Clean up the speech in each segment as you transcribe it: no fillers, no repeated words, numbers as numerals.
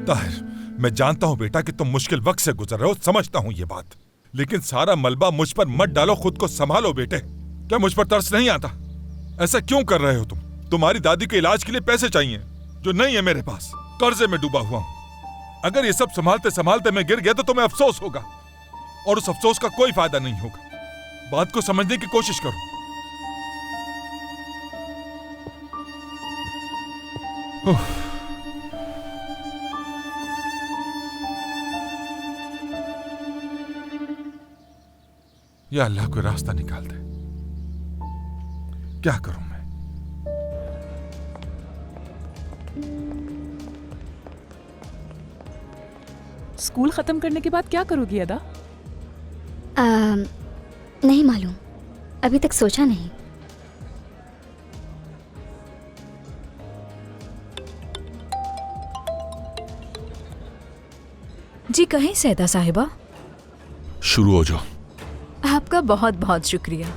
ताहिर, मैं जानता हूं बेटा कि तुम मुश्किल वक्त से गुजर रहे हो, समझता हूं ये बात, लेकिन सारा मलबा मुझ पर मत डालो, खुद को संभालो बेटे। क्या मुझ पर तरस नहीं आता? ऐसा क्यों कर रहे हो तुम? तुम्हारी दादी के इलाज के लिए पैसे चाहिए जो नहीं है मेरे पास, कर्जे में डूबा हुआ हूं। अगर ये सब संभालते संभालते मैं गिर गया तो तुम्हें अफसोस होगा, और उस अफसोस का कोई फायदा नहीं होगा। बात को समझने की कोशिश करो। या अल्लाह कोई रास्ता निकाल दे। क्या करूं मैं? स्कूल खत्म करने के बाद क्या करोगी अदा? नहीं मालूम, अभी तक सोचा नहीं। जी कहें सैदा साहिबा। शुरू हो जाओ। आपका बहुत बहुत शुक्रिया।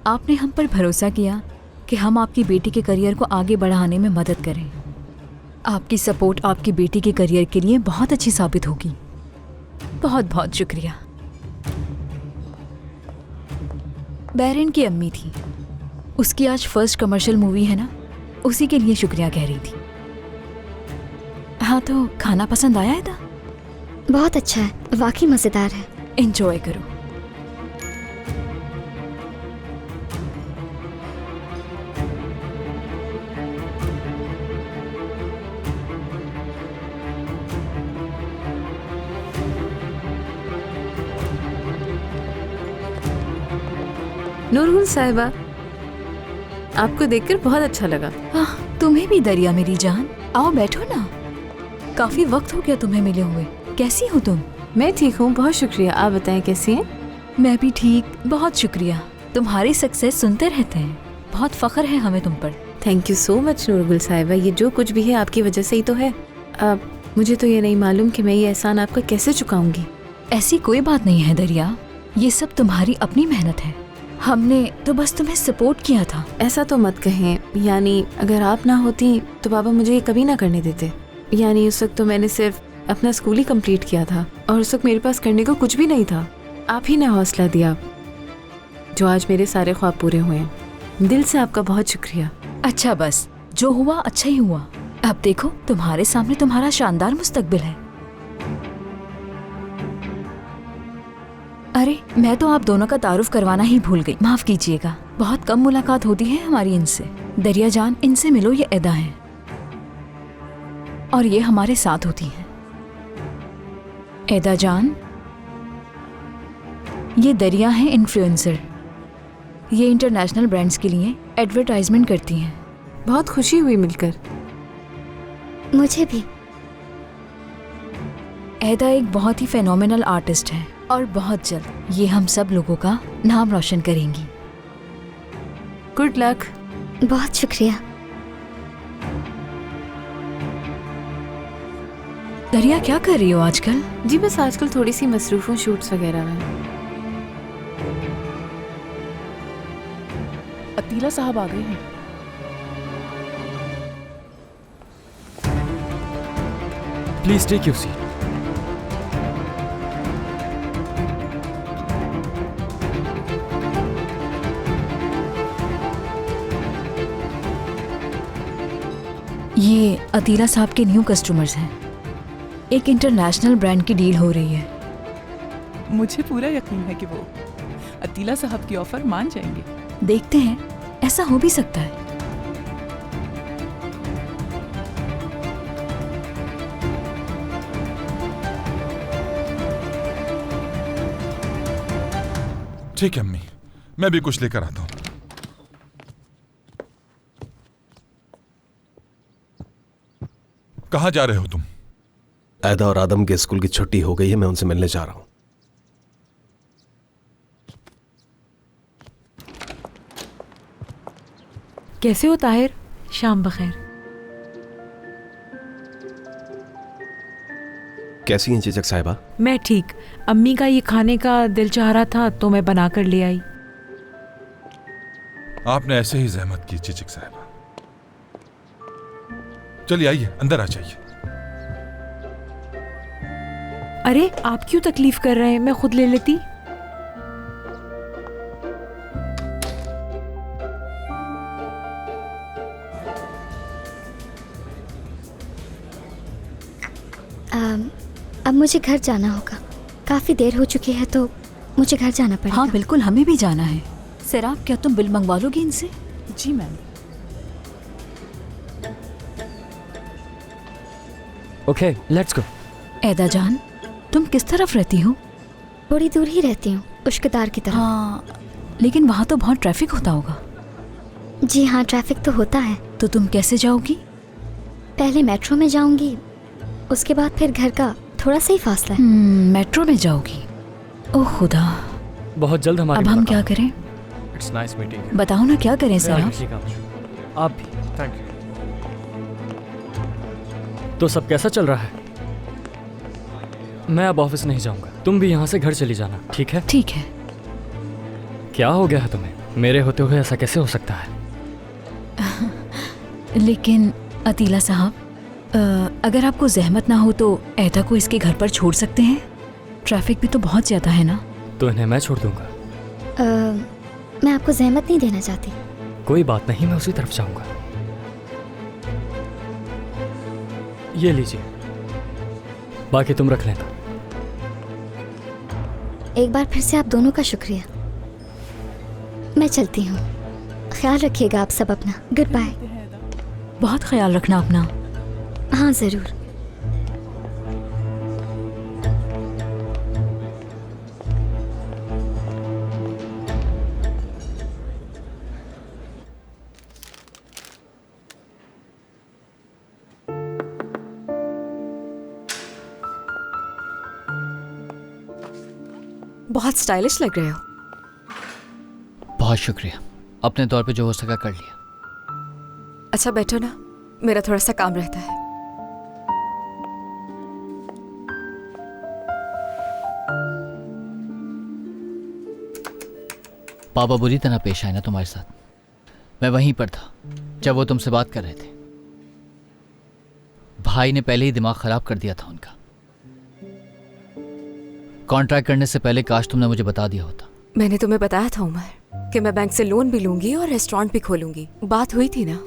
आपने हम पर भरोसा किया कि हम आपकी बेटी के करियर को आगे बढ़ाने में मदद करें। आपकी सपोर्ट आपकी बेटी के करियर के लिए बहुत अच्छी साबित होगी। बहुत बहुत शुक्रिया। बैरन की अम्मी थी, उसकी आज फर्स्ट कमर्शियल मूवी है ना, उसी के लिए शुक्रिया कह रही थी। हाँ तो खाना पसंद आया है था? बहुत अच्छा है, वाकई मज़ेदार है। एंजॉय करो। नूरगुल साहिबा, आपको देखकर बहुत अच्छा लगा। तुम्हें भी दरिया मेरी जान, आओ बैठो ना। काफी वक्त हो गया तुम्हें मिले हुए। कैसी हो तुम? मैं ठीक हूँ, बहुत शुक्रिया। आप बताएं कैसी हैं? मैं भी ठीक, बहुत शुक्रिया। तुम्हारी सक्सेस सुनते रहते हैं, बहुत फख्र है हमें तुम पर। थैंक यू सो मच नूरगुल साहिबा, ये जो कुछ भी है आपकी वजह से ही तो है। अब मुझे तो ये नहीं मालूम कि मैं ये एहसान आपका कैसे चुकाऊंगी। ऐसी कोई बात नहीं है दरिया, ये सब तुम्हारी अपनी मेहनत है। हमने तो बस तुम्हें सपोर्ट किया था। ऐसा तो मत कहें, यानी अगर आप ना होती तो बाबा मुझे ये कभी ना करने देते। यानी उस वक्त तो मैंने सिर्फ अपना स्कूल ही कंप्लीट किया था और उस वक्त मेरे पास करने को कुछ भी नहीं था। आप ही ने हौसला दिया जो आज मेरे सारे ख्वाब पूरे हुए हैं। दिल से आपका बहुत शुक्रिया। अच्छा बस, जो हुआ अच्छा ही हुआ। अब देखो तुम्हारे सामने तुम्हारा शानदार मुस्तकबिल है। अरे मैं तो आप दोनों का तारुफ करवाना ही भूल गई, माफ कीजिएगा। बहुत कम मुलाकात होती है हमारी इनसे। दरिया जान, इनसे मिलो, ये एदा हैं और ये हमारे साथ होती हैं। एदा जान, ये दरिया हैं इन्फ्लुएंसर। ये इंटरनेशनल ब्रांड्स के लिए एडवर्टाइजमेंट करती हैं। बहुत खुशी हुई मिलकर। मुझे भी। एदा एक बहुत ही फेनोमेनल आर्टिस्ट है और बहुत जल्द ये हम सब लोगों का नाम रोशन करेंगी। Good luck. बहुत शुक्रिया। दरिया क्या कर रही हो आजकल? जी बस आजकल थोड़ी सी मसरूफ हूँ शूट्स वगैरह में। अतीला साहब आ गए हैं। Please take your seat. ये अतीला साहब के न्यू कस्टमर्स हैं। एक इंटरनेशनल ब्रांड की डील हो रही है। मुझे पूरा यकीन है कि वो अतीला साहब की ऑफर मान जाएंगे। देखते हैं, ऐसा हो भी सकता है। ठीक है अम्मी, मैं भी कुछ लेकर आता हूँ। कहाँ जा रहे हो तुम? ऐदा और आदम के स्कूल की छुट्टी हो गई है, मैं उनसे मिलने जा रहा हूं। कैसे हो ताहिर? शाम बखैर। कैसी हैं चिचक साहिबा? मैं ठीक। अम्मी का ये खाने का दिल चाह रहा था तो मैं बनाकर ले आई। आपने ऐसे ही जहमत की चिचक साहिबा। चलिए आइए, अंदर आ जाइए। अरे आप क्यों तकलीफ कर रहे हैं, मैं खुद ले लेती। अब मुझे घर जाना होगा, काफ़ी देर हो चुकी है तो मुझे घर जाना पड़ेगा। हाँ बिल्कुल, हमें भी जाना है। सैराब, क्या तुम बिल मंगवा लोगी इनसे? जी मैम। Okay let's go. ऐदा जान, तुम किस तरफ रहती हो? थोड़ी दूर ही रहती हूँ, उश्कदार की तरफ। हाँ, लेकिन वहाँ तो बहुत ट्रैफिक होता होगा। जी हाँ, ट्रैफिक तो होता है। तो तुम कैसे जाओगी? पहले मेट्रो में जाऊंगी, उसके बाद फिर घर का थोड़ा सा ही फासला है। मेट्रो में जाओगी? ओह खुदा, बहुत जल्द हमारी अब हम मुलाकात। क्या करें? It's nice meeting you. बताओ ना क्या करें सैराब? आप भी। Thank you. तो सब कैसा चल रहा है? मैं अब ऑफिस नहीं जाऊंगा, तुम भी यहाँ से घर चली जाना, ठीक है? ठीक है। क्या हो गया है तुम्हें? मेरे होते हुए ऐसा कैसे हो सकता है? लेकिन अतीला साहब, अगर आपको जहमत ना हो तो ऐदा को इसके घर पर छोड़ सकते हैं। ट्रैफिक भी तो बहुत ज़्यादा है ना। तो इन्हें मैं छोड़ दूंगा। मैं आपको जहमत नहीं देना चाहती। कोई बात नहीं, मैं उसी तरफ जाऊंगा। ये लीजिए, बाकी तुम रख लेना। एक बार फिर से आप दोनों का शुक्रिया। मैं चलती हूँ, ख्याल रखिएगा आप सब अपना। Good bye. बहुत ख्याल रखना अपना। हाँ ज़रूर। बहुत स्टाइलिश लग रहे हो। बहुत शुक्रिया, अपने तौर पे जो हो सका कर लिया। अच्छा बैठो ना, मेरा थोड़ा सा काम रहता है। पापा बुरी तरह पेश आए ना तुम्हारे साथ? मैं वहीं पर था जब वो तुमसे बात कर रहे थे। भाई ने पहले ही दिमाग खराब कर दिया था उनका। कॉन्ट्रैक्ट करने से पहले काश तुमने मुझे बता दिया होता। मैंने तुम्हें बताया था उमर कि मैं बैंक से लोन भी लूंगी और रेस्टोरेंट भी खोलूंगी। बात हुई थी ना,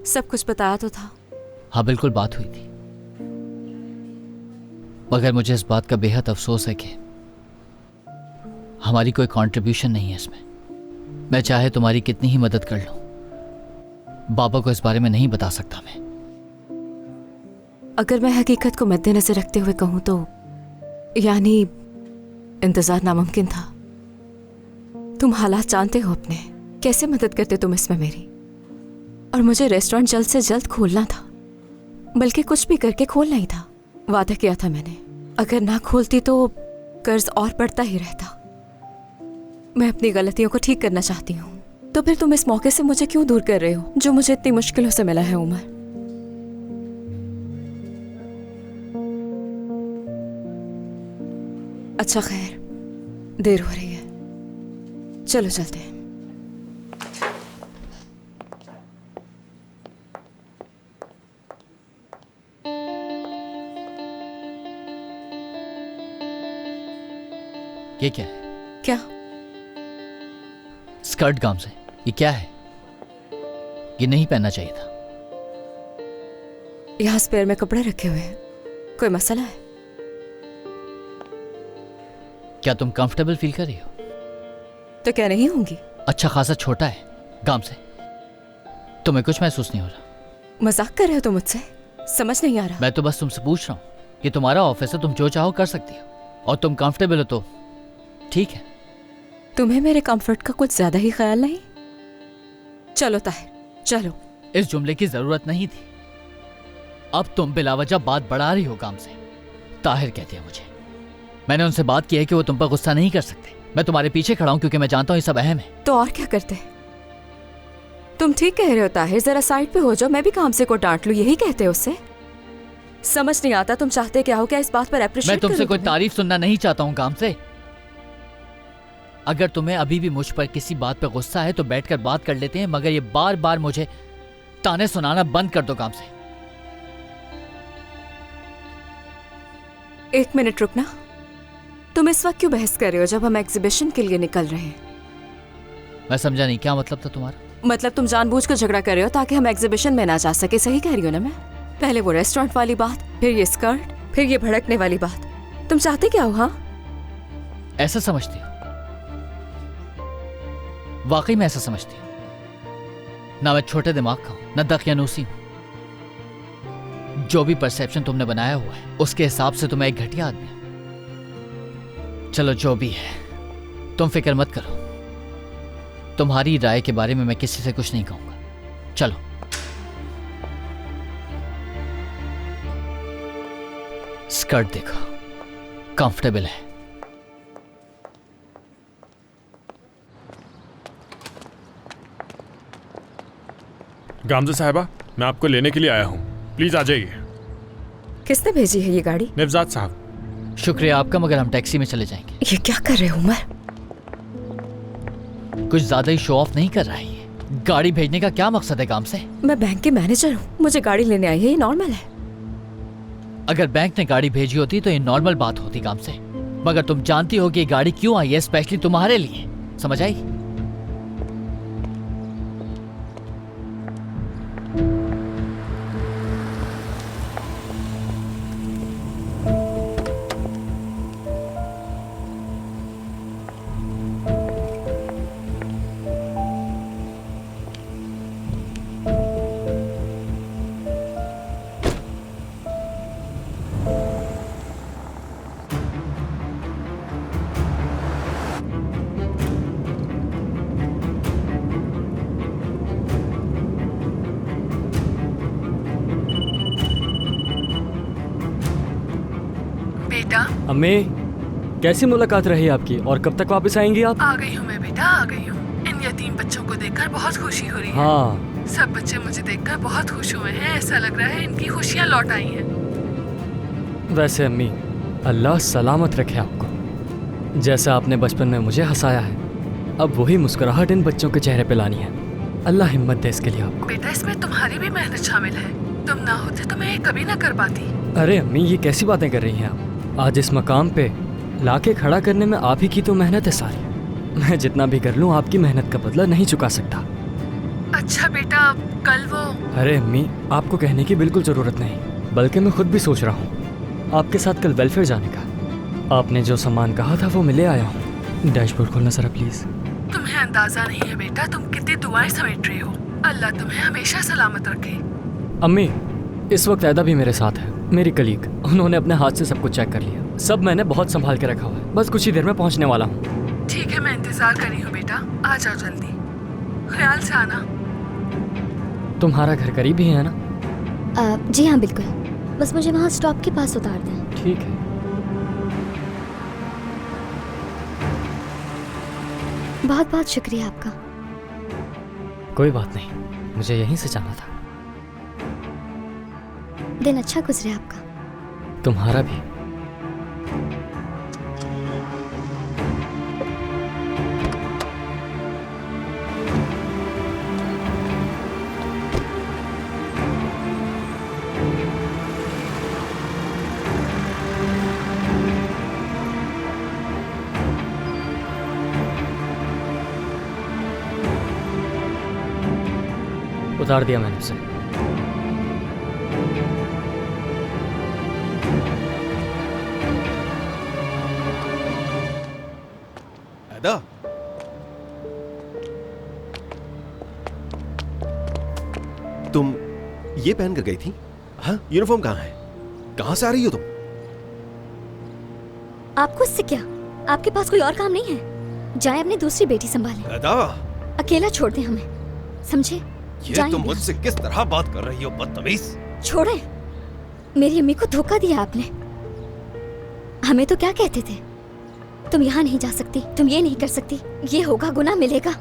सब कुछ बताया तो था। हाँ बिल्कुल बात हुई थी, मगर मुझे इस बात का बेहद अफसोस है कि हमारी कोई कंट्रीब्यूशन नहीं है इसमें। मैं चाहे तुम्हारी कितनी ही मदद कर लूं, बाबा को इस बारे में नहीं बता सकता मैं। अगर मैं हकीकत को मद्देनजर रखते हुए कहूं तो यानी इंतजार नामुमकिन था। तुम हालात जानते हो अपने, कैसे मदद करते तुम इसमें मेरी। और मुझे रेस्टोरेंट जल्द से जल्द खोलना था, बल्कि कुछ भी करके खोलना ही था। वादा किया था मैंने, अगर ना खोलती तो कर्ज और बढ़ता ही रहता। मैं अपनी गलतियों को ठीक करना चाहती हूँ। तो फिर तुम इस मौके से मुझे क्यों दूर कर रहे हो जो मुझे इतनी मुश्किलों से मिला है उमर? अच्छा खैर, देर हो रही है, चलो चलते हैं। ये क्या है? क्या? स्कर्ट गाउन से ये क्या है? ये नहीं पहनना चाहिए था। यहाँ स्पेयर में कपड़े रखे हुए हैं, कोई मसला है? क्या तुम कंफर्टेबल फील कर रही हो? तो क्या नहीं होंगी? अच्छा खासा छोटा है गाउन से, तुम्हें कुछ महसूस नहीं हो रहा? मजाक कर रहे हो तुम मुझसे? समझ नहीं आ रहा। मैं तो बस तुमसे पूछ रहा हूँ, ये तुम्हारा ऑफिस है, तुम जो चाहो कर सकती हो, और तुम कंफर्टेबल हो तो ठीक है। तुम्हें मेरे कंफर्ट का कुछ ज्यादा ही ख्याल नहीं? चलो ताहिर, चलो। इस जुमले की जरूरत नहीं थी। अब तुम बिलावजह बात बढ़ा रही हो काम से। ताहिर कहते हैं मुझे, मैंने उनसे बात की है कि वो तुम पर गुस्सा नहीं कर सकते। मैं तुम्हारे पीछे खड़ा हूं क्योंकि मैं जानता हूं ये सब अहम है। तो और क्या करते? तुम ठीक कह रहे हो ताहिर, जरा साइड पे हो जाओ, मैं भी काम से को डांट लूं, यही कहते हो उससे? समझ नहीं आता तुम चाहते क्या हो? क्या इस बात पर एप्रिशिएट मैं तुमसे कोई तारीफ सुनना नहीं चाहता हूं काम से। अगर तुम्हें अभी भी मुझ पर किसी बात पर गुस्सा है तो बैठकर बात कर लेते हैं, मगर ये बार बार मुझे ताने सुनाना बंद कर दो काम से। 1 मिनट रुकना, तुम इस वक्त क्यों बहस कर रहे हो जब हम एग्जीबिशन के लिए निकल रहे हैं? मैं समझा नहीं, क्या मतलब था तुम्हारा? मतलब तुम जानबूझकर झगड़ा कर रहे हो ताकि हम एग्जीबिशन में ना जा सके, सही कह रही हो ना मैं? पहले वो रेस्टोरेंट वाली बात, फिर ये स्कर्ट, फिर ये भड़कने वाली बात। तुम चाहते क्या हो? हाँ, ऐसा समझती हो? वाकई में ऐसा समझती हो? ना मैं छोटे दिमाग का हूं, ना दकियानूसी हूं। जो भी परसेप्शन तुमने बनाया हुआ है उसके हिसाब से तो मैं एक घटिया आदमी हूं। चलो जो भी है, तुम फिक्र मत करो। तुम्हारी राय के बारे में मैं किसी से कुछ नहीं कहूंगा। चलो। स्कर्ट देखो, कंफर्टेबल है। गामजा साहिबा, मैं आपको लेने के लिए आया हूँ, प्लीज आ जाइए। किसने भेजी है ये गाड़ी? निवजात साहब। शुक्रिया आपका, मगर हम टैक्सी में चले जाएंगे। ये क्या कर रहे हो उमर? कुछ ज्यादा ही शो ऑफ नहीं कर रहा है ये। गाड़ी भेजने का क्या मकसद है काम से? मैं बैंक के मैनेजर हूँ, मुझे गाड़ी लेने आई है, ये नॉर्मल है। अगर बैंक ने गाड़ी भेजी होती तो ये नॉर्मल बात होती काम से, मगर तुम जानती हो कि ये गाड़ी क्यों आई है, स्पेशली तुम्हारे लिए। समझ आई? बेटा, अम्मी, कैसी मुलाकात रही आपकी और कब तक वापस आएंगी आप? आ गई हूँ मैं बेटा, आ गई हूँ। इन यतीम बच्चों को देखकर बहुत खुशी हो रही है। हाँ, सब बच्चे मुझे देखकर बहुत खुश हुए हैं। ऐसा लग रहा है इनकी खुशियाँ लौट आई हैं। वैसे अम्मी, अल्लाह सलामत रखे आपको। जैसा आपने बचपन में मुझे हंसाया है, अब वही मुस्कुराहट इन बच्चों के चेहरे पे लानी है। अल्लाह हिम्मत दे इसके लिए आपको। बेटा, इसमें तुम्हारी भी मेहनत शामिल है। तुम ना होते तो मैं ये कभी ना कर पाती। अरे अम्मी, ये कैसी बातें कर रही हैं आप? आज इस मकाम पे लाके खड़ा करने में आप ही की तो मेहनत है सारी। मैं जितना भी कर लूँ आपकी मेहनत का बदला नहीं चुका सकता। अच्छा बेटा, कल वो अरे अम्मी, आपको कहने की बिल्कुल ज़रूरत नहीं, बल्कि मैं खुद भी सोच रहा हूँ आपके साथ कल वेलफेयर जाने का। आपने जो सामान कहा था वो मैं ले आया हूँ। डैशबोर्ड खोलना ज़रा प्लीज़। तुम्हें अंदाजा नहीं है बेटा, तुम कितनी दुआएं समेट रहे हो। अल्लाह तुम्हें हमेशा सलामत रखे। अम्मी, इस वक्त ऐदा भी मेरे साथ है, मेरी कलीग। उन्होंने अपने हाथ से सब कुछ चेक कर लिया। सब मैंने बहुत संभाल के रखा हुआ है। बस कुछ ही देर में पहुंचने वाला हूँ। ठीक है, मैं इंतजार कर रही हूँ बेटा। आ जाओ जल्दी, ख्याल से आना। तुम्हारा घर करीब ही है ना? जी हाँ बिल्कुल, बस मुझे वहाँ स्टॉप के पास उतार दें। ठीक है। बहुत बहुत शुक्रिया आपका। कोई बात नहीं, मुझे यहीं से जाना था। दिन अच्छा गुजरे आपका। तुम्हारा भी। उतार दिया मैंने उसे। ऐदा, तुम ये पहन कर गई थी? हाँ, यूनिफॉर्म कहाँ है? कहाँ से आ रही हो तुम? आपको इससे क्या? आपके पास कोई और काम नहीं है? जाए अपनी दूसरी बेटी संभालें। ऐदा, अकेला छोड़ दें हमें, समझे? ये जाएं तुम बिना। मुझसे किस तरह बात कर रही हो, बदतमीज। छोड़े, मेरी अम्मी को धोखा दिया आपने। हमें तो क्या कहते थे, तुम यहाँ नहीं जा सकती, तुम ये नहीं कर सकती, ये होगा, गुनाह मिलेगा।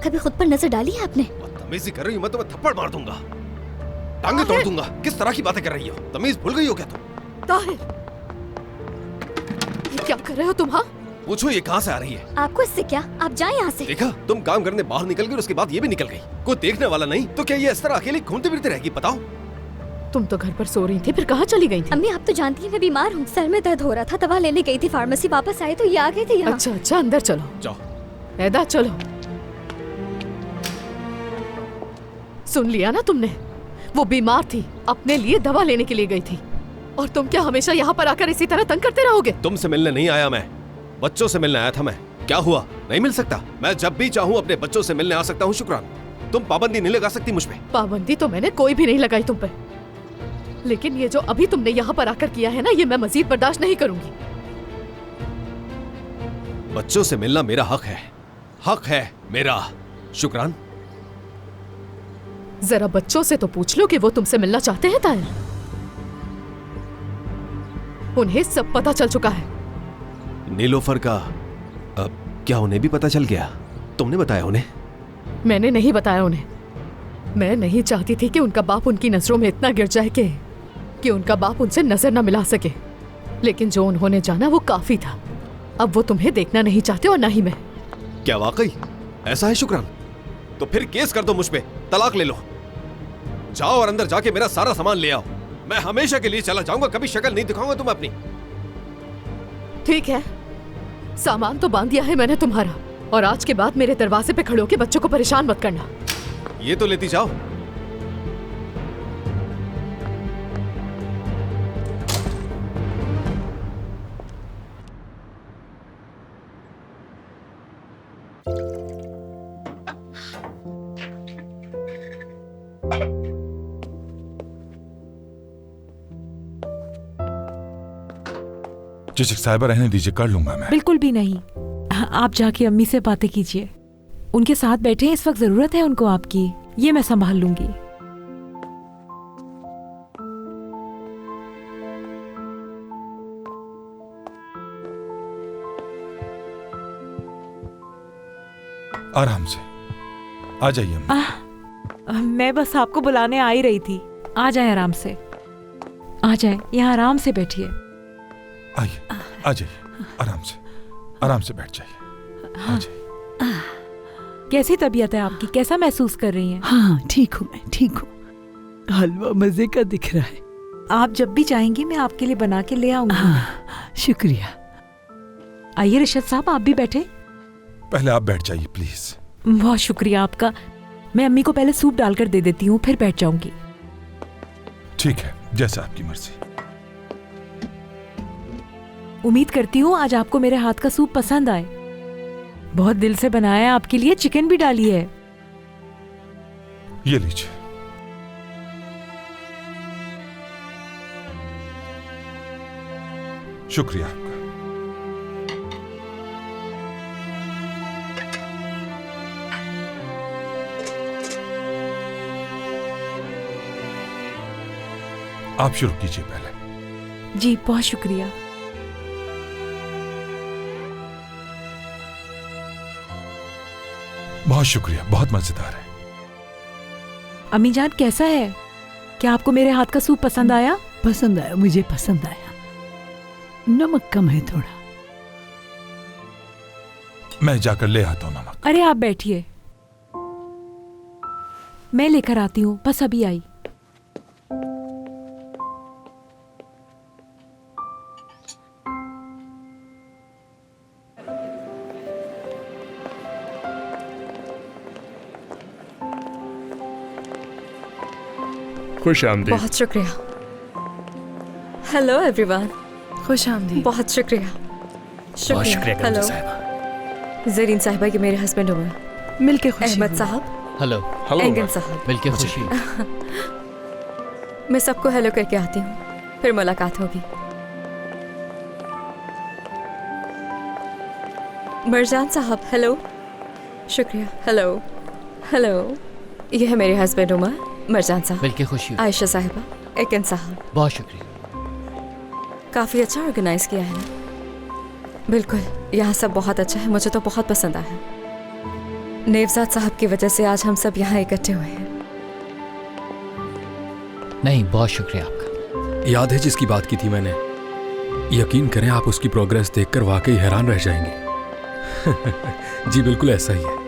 कभी खुद पर नजर डाली है आपने? बदतमीजी कर रही हो, मैं तुम्हें थप्पड़ मार दूंगा, टांगे तोड़ दूंगा। किस तरह की बातें कर रही हो? तमीज भूल गई हो क्या तुम? ताहिर, ये क्या कर रहे हो तुम? हाँ, पूछो ये कहाँ से आ रही है? आपको इससे क्या? आप जाएं यहाँ से। देखा, तुम काम करने बाहर निकल गई और उसके बाद ये भी निकल गई। कोई देखने वाला नहीं तो क्या ये इस तरह अकेली घूमती फिरती रहेगी? बताओ। तुम तो घर पर सो रही थी, फिर कहाँ चली गई थी? अम्मी आप तो जानती हैं मैं बीमार हूँ, सर में दर्द हो रहा था, दवा लेने गई थी फार्मेसी, वापस आई तो ये आ गई थी यहाँ। अच्छा अच्छा, अंदर चलो। जाओ। ऐदा चलो। सुन लिया ना तुमने, वो बीमार थी, अपने लिए दवा लेने के लिए गई थी। और तुम क्या हमेशा यहाँ पर आकर इसी तरह तंग करते रहोगे? तुमसे मिलने नहीं आया मैं, बच्चों से मिलने आया था मैं। क्या हुआ, नहीं मिल सकता? मैं जब भी चाहूँ अपने बच्चों से मिलने आ सकता हूँ शुक्रान। तुम पाबंदी नहीं लगा सकती मुझ पे। पाबंदी तो मैंने कोई भी नहीं लगाई तुम पे, लेकिन ये जो अभी तुमने यहाँ पर आकर किया है ना, ये मैं मजीद बर्दाश्त नहीं करूंगी। बच्चों से मिलना मेरा हक है मेरा शुक्रान। जरा बच्चों से तो पूछ लो कि वो तुमसे मिलना चाहते हैं ताहिर। उन्हें सब पता चल चुका है। नीलोफर का क्या उन्हें भी पता चल गया? तुमने बताया उन्हें? मैंने नहीं बताया उन्हें। मैं नहीं चाहती थी कि उनका बाप उनकी नजरों में इतना गिर जाए कि उनका बाप उनसे नजर न मिला सके, लेकिन जो उन्होंने जाना वो काफी था। अब वो तुम्हें देखना नहीं चाहते और ना ही मैं। क्या वाकई ऐसा है शुक्रान? तो फिर केस कर दो मुझ पे, तलाक ले लो। जाओ और अंदर जाके मेरा सारा सामान ले आओ। मैं हमेशा के लिए चला जाऊंगा, कभी शक्ल नहीं दिखाऊंगा तुम्हें अपनी। ठीक है, सामान तो बांध दिया है मैंने तुम्हारा, और आज के बाद मेरे दरवाजे पे खड़े होकर बच्चों को परेशान मत करना। ये तो लेती जाओ। चिचिक साहिबा रहने दीजिए, कर लूंगा मैं। बिल्कुल भी नहीं, आप जाके अम्मी से बातें कीजिए। उनके साथ बैठे हैं, इस वक्त जरूरत है उनको आपकी। ये मैं संभाल लूंगी। आराम से आ जाइए अम्मा। मैं बस आपको बुलाने आ ही रही थी। आ जाए आराम से, आ जाए, यहाँ आराम से बैठिए। आइए, आ जाइए, आराम से बैठ जाइए। आ जाइए। कैसी तबीयत है आपकी? कैसा महसूस कर रही हैं? हाँ ठीक हूँ, मैं ठीक हूँ। हलवा मजे का दिख रहा है। आप जब भी चाहेंगी मैं आपके लिए बना के ले आऊंगी। हाँ, शुक्रिया। आइए रिशद साहब, आप भी बैठे। पहले आप बैठ जाइए प्लीज। बहुत शुक्रिया आपका। मैं अम्मी को पहले सूप डालकर दे देती हूँ, फिर बैठ जाऊंगी। ठीक है, जैसा आपकी मर्जी। उम्मीद करती हूँ आज आपको मेरे हाथ का सूप पसंद आए। बहुत दिल से बनाया है आपके लिए, चिकन भी डाली है। ये लीजिए। शुक्रिया आपका। आप शुरू कीजिए पहले। जी बहुत शुक्रिया। बहुत शुक्रिया, बहुत मजेदार है। अम्मी जान कैसा है? क्या आपको मेरे हाथ का सूप पसंद आया? पसंद आया, मुझे पसंद आया। नमक कम है थोड़ा। मैं जाकर ले आता हूँ नमक। अरे आप बैठिए, मैं लेकर आती हूँ, बस अभी आई। खुश आमदीद। बहुत शुक्रिया। Hello everyone. खुश आमदीद। बहुत शुक्रिया। शुक्रिया हेलो, जरीन साहिबा के मेरे हस्बैंड हुए, मिलके खुशी अहमद हुई। साहब, हेलो। एंगन साहब। मिलके खुशी। मैं सबको हेलो करके आती हूँ, फिर मुलाकात होगी। मरजान साहब, हेलो। शुक्रिया। हेलो हेलो, ये है मेरे हस्बैंड उमर, मरजान साहब। मिलके खुशी। आयशा साहिबा, एकन साहब। बहुत शुक्रिया। काफ़ी अच्छा ऑर्गेनाइज किया है ना? बिल्कुल, यहाँ सब बहुत अच्छा है, मुझे तो बहुत पसंद आया। नेवजाद साहब की वजह से आज हम सब यहाँ इकट्ठे हुए हैं। नहीं, बहुत शुक्रिया आपका। याद है जिसकी बात की थी मैंने? यकीन करें आप उसकी प्रोग्रेस देखकर वाकई हैरान रह जाएंगे। जी बिल्कुल ऐसा ही है।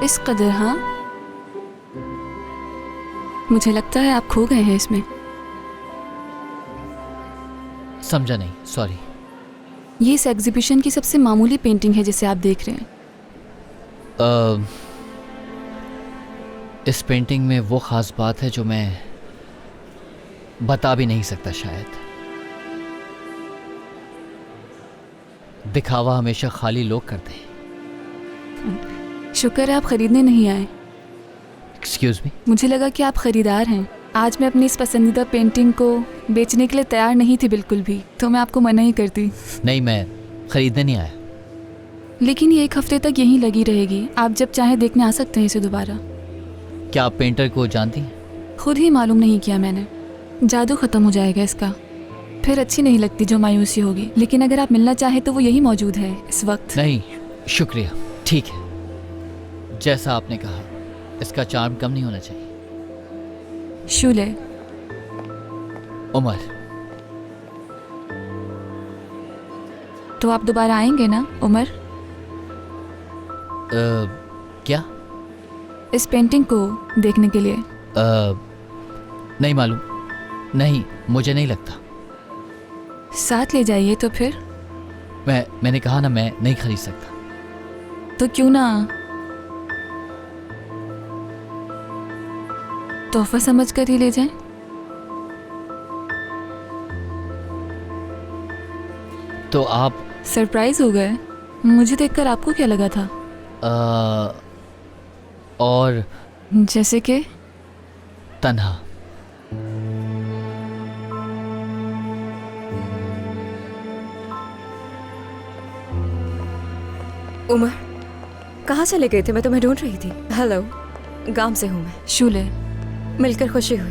इस कदर? हाँ, मुझे लगता है आप खो गए हैं इसमें। समझा नहीं, सॉरी। ये इस एग्जीबिशन की सबसे मामूली पेंटिंग है जिसे आप देख रहे हैं। इस पेंटिंग में वो खास बात है जो मैं बता भी नहीं सकता शायद। दिखावा हमेशा खाली लोग करते हैं। शुक्र है आप खरीदने नहीं आए। Excuse me? मुझे लगा कि आप खरीदार हैं। आज मैं अपनी इस पसंदीदा पेंटिंग को बेचने के लिए तैयार नहीं थी बिल्कुल भी, तो मैं आपको मना ही करती। नहीं, मैं खरीदने नहीं आया। लेकिन ये 1 हफ्ते तक यहीं लगी रहेगी। आप जब चाहे देखने आ सकते हैं इसे दोबारा। क्या आप पेंटर को जानती हैं? खुद ही मालूम नहीं किया मैंने। जादू खत्म हो जाएगा इसका, फिर अच्छी नहीं लगती जो मायूसी होगी। लेकिन अगर आप मिलना चाहे तो वो यही मौजूद है इस वक्त। नहीं, शुक्रिया, ठीक है। जैसा आपने कहा, इसका चार्म कम नहीं होना चाहिए। शूले। उमर। तो आप दोबारा आएंगे ना उमर? क्या? इस पेंटिंग को देखने के लिए? नहीं मालूम। नहीं, मुझे नहीं लगता। साथ ले जाइए तो फिर। मैंने कहा ना, मैं नहीं खरीद सकता। तो क्यों ना तोहफा समझ कर ही ले जाएं? तो आप सरप्राइज हो गए? मुझे देखकर आपको क्या लगा था? और जैसे कि तन्हा। उमर, कहाँ चले गए थे? मैं तुम्हें ढूंढ रही थी। हेलो, गांव से हूँ मैं। शूले। मिलकर खुशी हुई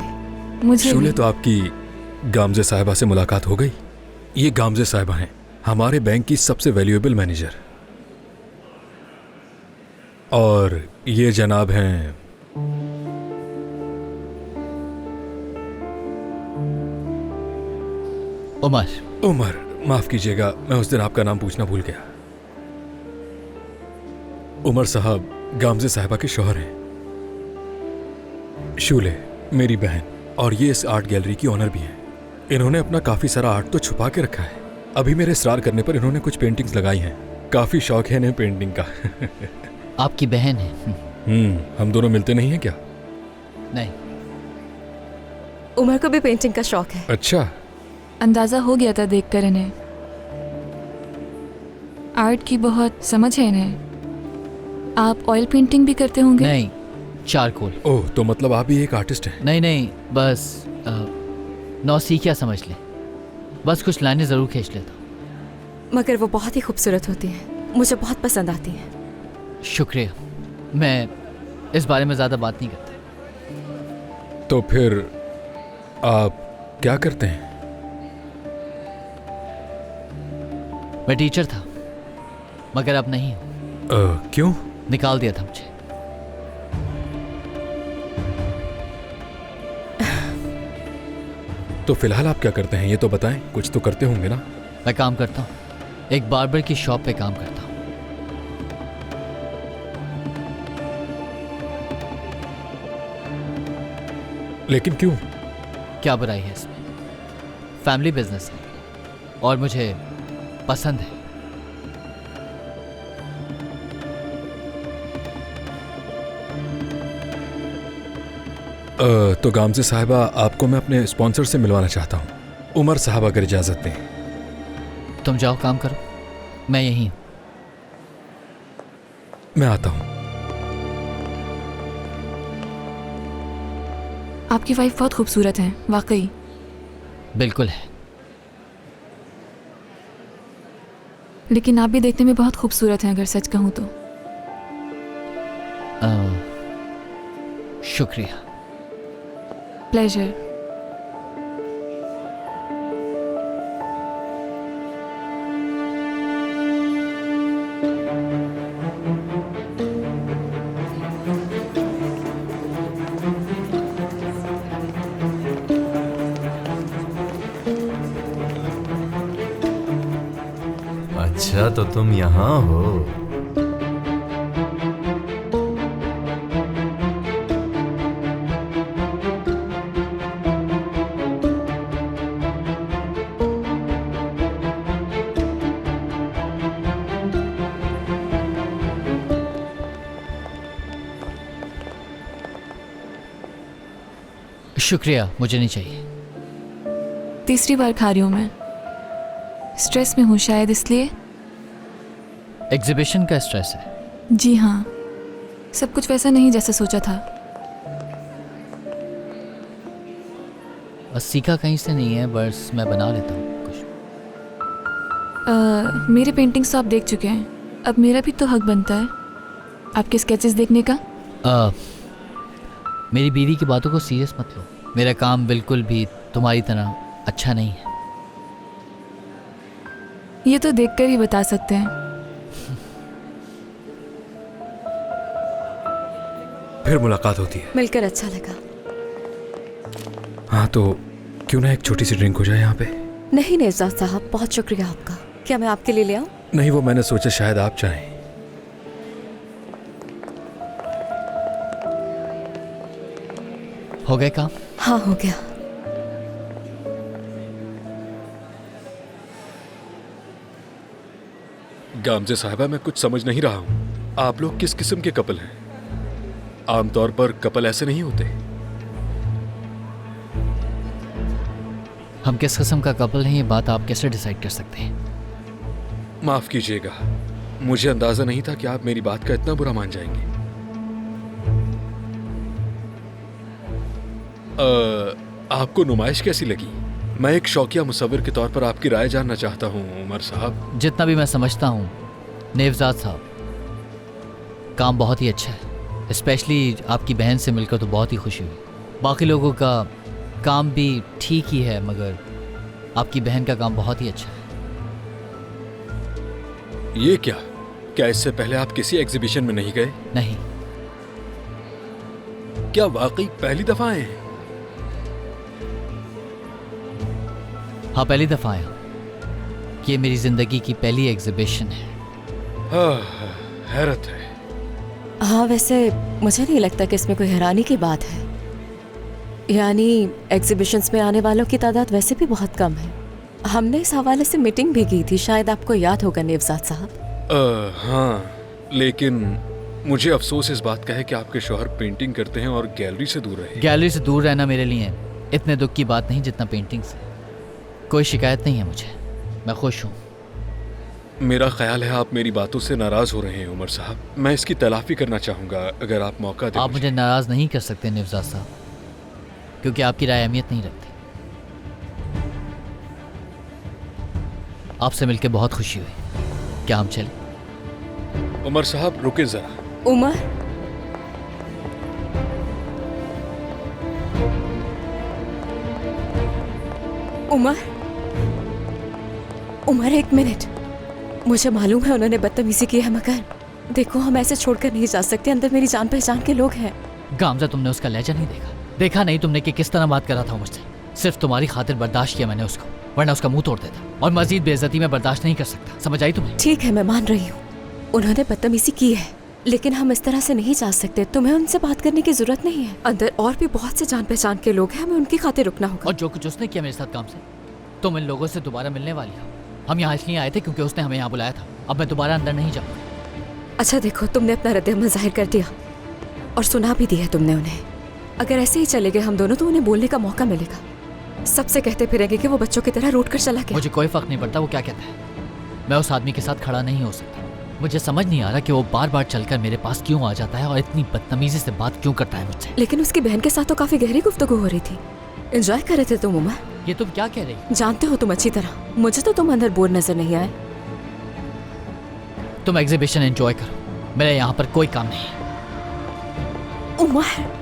मुझे। शूले, तो आपकी गामजे साहिबा से मुलाकात हो गई? ये गामजे साहिबा हैं, हमारे बैंक की सबसे वैल्यूएबल मैनेजर। और ये जनाब हैं उमर। उमर, माफ कीजिएगा, मैं उस दिन आपका नाम पूछना भूल गया। उमर साहब गामजे साहिबा के शौहर हैं। शूले मेरी बहन, और ये इस आर्ट गैलरी की ऑनर भी हैं। इन्होंने अपना काफी सारा आर्ट तो छुपा के रखा है। अभी मेरे इसरार करने पर इन्होंने कुछ पेंटिंग्स लगाई हैं। काफी शौक है इन्हें पेंटिंग का। आपकी बहन है? हम दोनों मिलते नहीं हैं क्या? नहीं। उमर को भी पेंटिंग का शौक है। अच्छा। अंदाजा हो गया था देखकर इन्हें। आर्ट की बहुत समझ है इन्हें। आप ऑयल पेंटिंग भी करते होंगे? नहीं, चारकोल। ओह, तो मतलब आप भी एक आर्टिस्ट हैं? नहीं, बस नौसीखिया समझ ले। बस कुछ लाइनें जरूर खींच लेता हूँ। मगर वो बहुत ही खूबसूरत होती हैं, मुझे बहुत पसंद आती हैं। शुक्रिया, मैं इस बारे में ज्यादा बात नहीं करता। तो फिर आप क्या करते हैं? मैं टीचर था, मगर अब नहीं हूँ। क्यों? निकाल दिया था मुझे। तो फिलहाल आप क्या करते हैं ये तो बताएं। कुछ तो करते होंगे ना? मैं काम करता हूँ, एक बार्बर की शॉप पे काम करता हूँ। लेकिन क्यों? क्या बुराई है इसमें? फैमिली बिजनेस है और मुझे पसंद है। तो गामजे साहिबा, आपको मैं अपने स्पॉन्सर से मिलवाना चाहता हूँ। उमर साहब, अगर इजाजत दें। तुम जाओ, काम करो, मैं यहीं हूँ। मैं आता हूँ। आपकी वाइफ बहुत खूबसूरत है, वाकई। बिल्कुल है। लेकिन आप भी देखने में बहुत खूबसूरत हैं, अगर सच कहूँ तो। शुक्रिया। प्लेजर। अच्छा, तो तुम यहाँ हो। शुक्रिया, मुझे नहीं चाहिए। तीसरी बार खा रही हूँ मैं। स्ट्रेस में हूँ शायद इसलिए। एग्जीबिशन का स्ट्रेस है? जी हाँ, सब कुछ वैसा नहीं जैसा सोचा था। बस सीखा कहीं से नहीं है, बस मैं बना लेता हूँ कुछ। मेरे पेंटिंग्स तो आप देख चुके हैं, अब मेरा भी तो हक बनता है आपके स्केचेस देखने का। मेरी बीवी की बातों को सीरियस मत लो। मेरा काम बिल्कुल भी तुम्हारी तरह अच्छा नहीं है। ये तो देखकर ही बता सकते हैं। फिर मुलाकात होती है। मिलकर अच्छा लगा। हाँ तो क्यों ना एक छोटी सी ड्रिंक हो जाए यहाँ पे। नहीं नेवजाद साहब, बहुत शुक्रिया आपका। क्या मैं आपके लिए ले आऊं? नहीं, वो मैंने सोचा शायद आप चाहें। हो गए काम? हाँ हो गया। गामजे साहिबा, मैं कुछ समझ नहीं रहा हूँ। आप लोग किस किस्म के कपल हैं? आमतौर पर कपल ऐसे नहीं होते। हम किस किस्म का कपल हैं ये बात आप कैसे डिसाइड कर सकते हैं? माफ कीजिएगा, मुझे अंदाजा नहीं था कि आप मेरी बात का इतना बुरा मान जाएंगे। आपको नुमाइश कैसी लगी? मैं एक शौकिया मुसव्विर के तौर पर आपकी राय जानना चाहता हूँ उमर साहब। जितना भी मैं समझता हूँ नेवजाद साहब, काम बहुत ही अच्छा है। स्पेशली आपकी बहन से मिलकर तो बहुत ही खुशी हुई। बाकी लोगों का काम भी ठीक ही है, मगर आपकी बहन का काम बहुत ही अच्छा है। ये क्या इससे पहले आप किसी एग्जीबिशन में नहीं गए? नहीं। क्या वाकई पहली दफा आए हैं? हाँ, पहली दफा आया। ये मेरी जिंदगी की पहली एग्जीबिशन है। हैरत है। हाँ वैसे मुझे नहीं लगता कि इसमें कोई हैरानी की बात है। यानी एग्जीबिशंस में आने वालों की तादाद वैसे भी बहुत कम है। हमने इस हवाले से मीटिंग भी की थी, शायद आपको याद होगा नेवजाद साहब। हाँ, लेकिन मुझे अफसोस इस बात का है कि आपके शौहर पेंटिंग करते हैं और गैलरी से दूर रहे। गैलरी से दूर रहना मेरे लिए इतने दुख की बात नहीं जितना पेंटिंग से। कोई शिकायत नहीं है मुझे, मैं खुश हूँ। मेरा ख्याल है आप मेरी बातों से नाराज हो रहे हैं उमर साहब। मैं इसकी तलाफी करना चाहूंगा अगर आप मौका दें। आप मुझे नाराज नहीं कर सकते नेवजाद साहब, क्योंकि आपकी राय अहमियत नहीं रखती। आपसे मिलकर बहुत खुशी हुई। क्या हम चले? उमर साहब रुके जरा। उमर, उमर एक मिनट। मुझे मालूम है उन्होंने बदतमीजी की है, मगर देखो हम ऐसे छोड़कर नहीं जा सकते। अंदर मेरी जान पहचान के लोग हैं। गामजा, तुमने उसका लहजा नहीं देखा नहीं तुमने कि किस तरह बात कर रहा था मुझसे। सिर्फ तुम्हारी खातिर बर्दाश्त किया मैंने उसको, वरना उसका मुंह तोड़ देता। और मजीद बेइज्जती में बर्दाश्त नहीं कर सकता। समझ आई तुम्हें? ठीक है, मैं मान रही हूँ उन्होंने बदतमीजी की है, लेकिन हम इस तरह से नहीं जा सकते। तुम्हें उनसे बात करने की जरूरत नहीं है। अंदर और भी बहुत से जान पहचान के लोग हैं, हमें उनकी खातिर रुकना होगा। और जो कुछ उसने किया मेरे साथ काम से, तुम इन लोगों से दोबारा मिलने वाली हो। हम यहाँ इसलिए आए थे क्योंकि उसने हमें यहाँ बुलाया था। अब मैं दोबारा अंदर नहीं जाऊँगा। अच्छा देखो, तुमने अपना रद्द-ए-अमल जाहिर कर दिया और सुना भी दिया तुमने उन्हें। अगर ऐसे ही चले गए हम दोनों तो उन्हें बोलने का मौका मिलेगा। सबसे कहते फिरेंगे कि वो बच्चों की तरह रोड कर चला गया। मुझे कोई फर्क नहीं पड़ता वो क्या कहता है। मैं उस आदमी के साथ खड़ा नहीं हो सकता। मुझे समझ नहीं आ रहा कि वो बार बार चलकर मेरे पास क्यों आ जाता है और इतनी बदतमीजी से बात क्यों करता है मुझसे। लेकिन उसकी बहन के साथ तो काफी गहरी गुफ्तगू हो रही थी। एंजॉय कर रहे थे तुम उमर। ये तुम क्या कह रही हो? जानते हो तुम अच्छी तरह। मुझे तो तुम अंदर बोर नजर नहीं आए। तुम एग्जीबिशन एंजॉय करो, मेरा यहाँ पर कोई काम नहीं। उमर